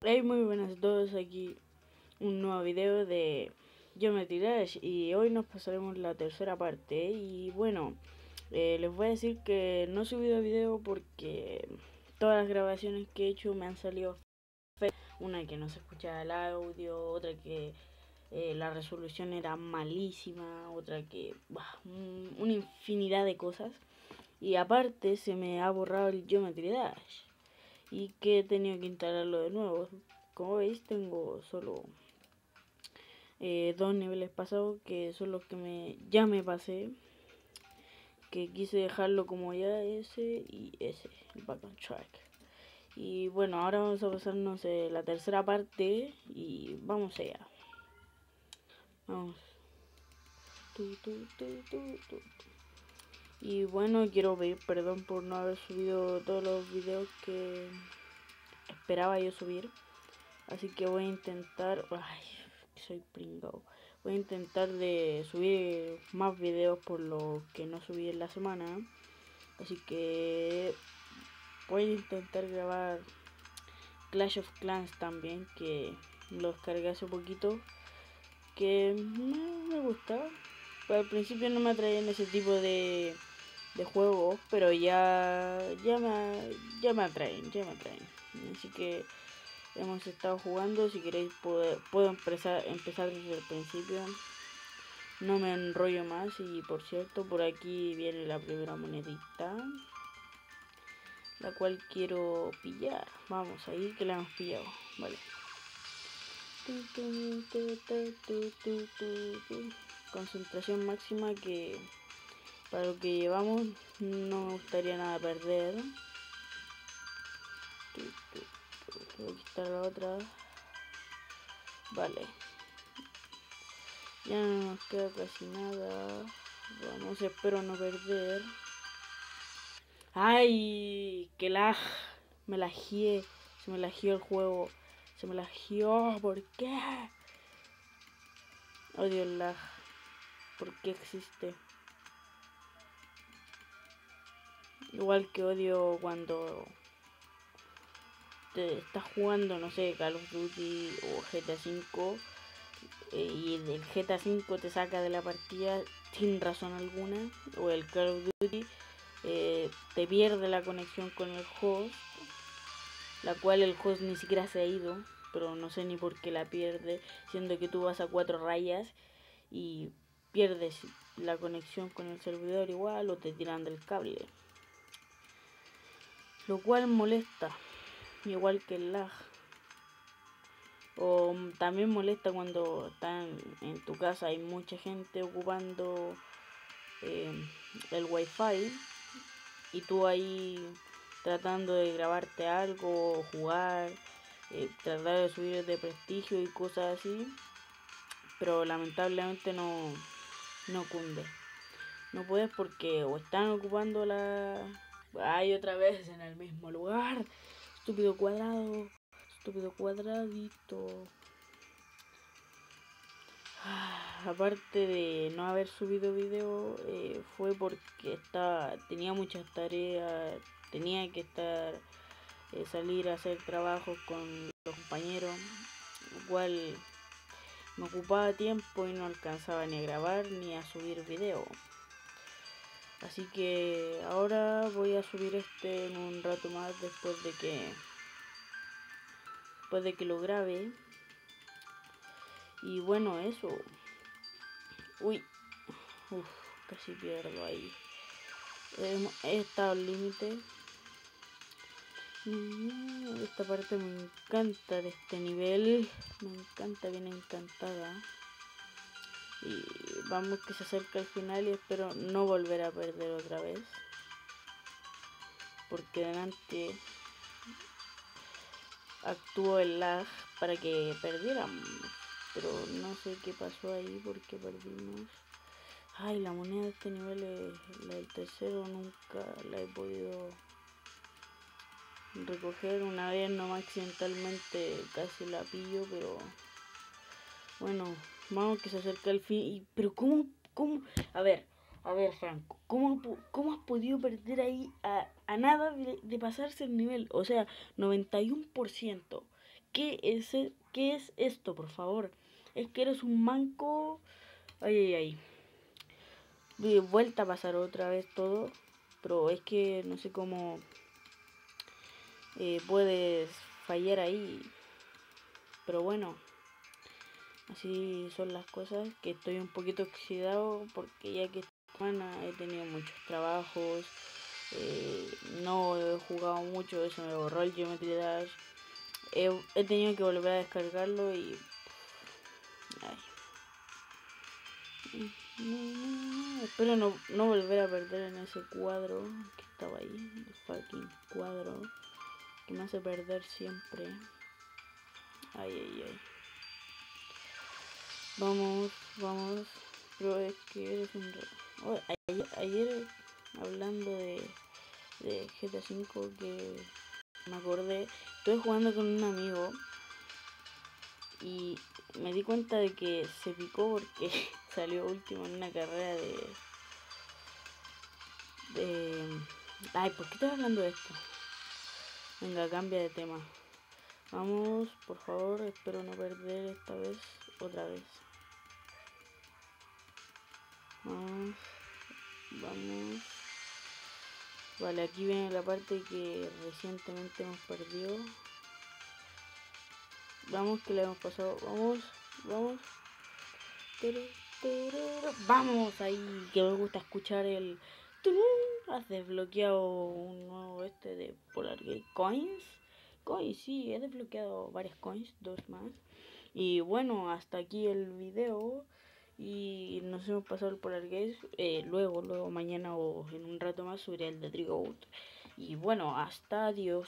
Hey, muy buenas a todos, aquí un nuevo video de Geometry Dash y hoy nos pasaremos la tercera parte y bueno, les voy a decir que no he subido video porque todas las grabaciones que he hecho me han salido feas. Una que no se escuchaba el audio, otra que la resolución era malísima, otra que una infinidad de cosas y aparte se me ha borrado el Geometry Dash y que he tenido que instalarlo de nuevo. Como veis tengo solo dos niveles pasados que son los que ya me pasé, que quise dejarlo como ya ese y ese, el back on track. Y bueno, ahora vamos a pasarnos la tercera parte y vamos allá. Vamos. Y bueno, quiero pedir perdón por no haber subido todos los videos que esperaba yo subir. Así que voy a intentar... Ay, soy pringado. Voy a intentar de subir más videos por lo que no subí en la semana. Así que voy a intentar grabar Clash of Clans también, que lo descargué hace poquito. Que me gusta. Pero al principio no me atraían ese tipo de juegos, pero ya me atraen. Así que hemos estado jugando. Si queréis puedo empezar desde el principio. No me enrollo más. Y por cierto, por aquí viene la primera monedita, la cual quiero pillar. Vamos, ahí que la hemos pillado. Vale. Concentración máxima, que para lo que llevamos no me gustaría nada perder. Voy a quitar la otra. Vale. Ya no nos queda casi nada. Vamos, espero no perder. ¡Ay! ¡Qué lag! Me lagié. Se me lagió el juego. Se me lagió. ¿Por qué? Odio el lag. ¿Por qué existe? Igual que odio cuando te estás jugando, no sé, Call of Duty o GTA V, y el GTA V te saca de la partida sin razón alguna, o el Call of Duty te pierde la conexión con el host, la cual el host ni siquiera se ha ido, pero no sé ni por qué la pierde, siendo que tú vas a 4 rayas y pierdes la conexión con el servidor igual, o te tiran del cable, lo cual molesta, igual que el lag. O también molesta cuando están en tu casa, hay mucha gente ocupando eh, el wifi y tú ahí tratando de grabarte algo o jugar, tratar de subir de prestigio y cosas así, pero lamentablemente no cunde. No puedes porque o están ocupando la... Ay, otra vez en el mismo lugar. Estúpido cuadrado. Estúpido cuadradito. Aparte de no haber subido video, fue porque tenía muchas tareas, tenía que salir a hacer trabajos con los compañeros, lo cual me ocupaba tiempo y no alcanzaba ni a grabar ni a subir video. Así que ahora voy a subir este en un rato más después de que lo grabe. Y bueno, eso. Uy, casi pierdo ahí. He estado al límite. Esta parte me encanta de este nivel. Me encanta, bien encantada. Y vamos que se acerca el final y espero no volver a perder otra vez. Porque delante actuó el lag para que perdiéramos. Pero no sé qué pasó ahí porque perdimos. Ay, la moneda de este nivel es la del tercero, nunca la he podido recoger. Una vez nomás accidentalmente casi la pillo, pero bueno, vamos que se acerca el fin. Pero cómo, a ver, Franco, ¿cómo has podido perder ahí a nada de pasarse el nivel? O sea, 91%. ¿Qué es esto, por favor? Es que eres un manco. Ay, ay, ay. De vuelta a pasar otra vez todo. Pero es que no sé cómo puedes fallar ahí. Pero bueno, así son las cosas. Que estoy un poquito oxidado porque ya que esta semana he tenido muchos trabajos. No he jugado mucho, se me borró el Geometry Dash. He tenido que volver a descargarlo y... Ay. Espero no volver a perder en ese cuadro que estaba ahí. El fucking cuadro que me hace perder siempre. Ay, ay, ay. Vamos, vamos. Pero es que eres un... Oh, ayer hablando de GTA V que me acordé, estuve jugando con un amigo y me di cuenta de que se picó porque salió último en una carrera de... Ay, ¿por qué estoy hablando de esto? Venga, cambia de tema. Vamos, por favor, espero no perder esta vez, otra vez. Vamos, vamos. Vale, aquí viene la parte que recientemente hemos perdido. Vamos, que le hemos pasado. Vamos, vamos. Vamos, ahí que me gusta escuchar el... Has desbloqueado un nuevo de Polar Gate Coins. Coins, sí, he desbloqueado varias coins, 2 más. Y bueno, hasta aquí el video. Y nos hemos pasado el Polar Gate. Luego, mañana o en un rato más subiré el de Trigout. Y bueno, hasta adiós.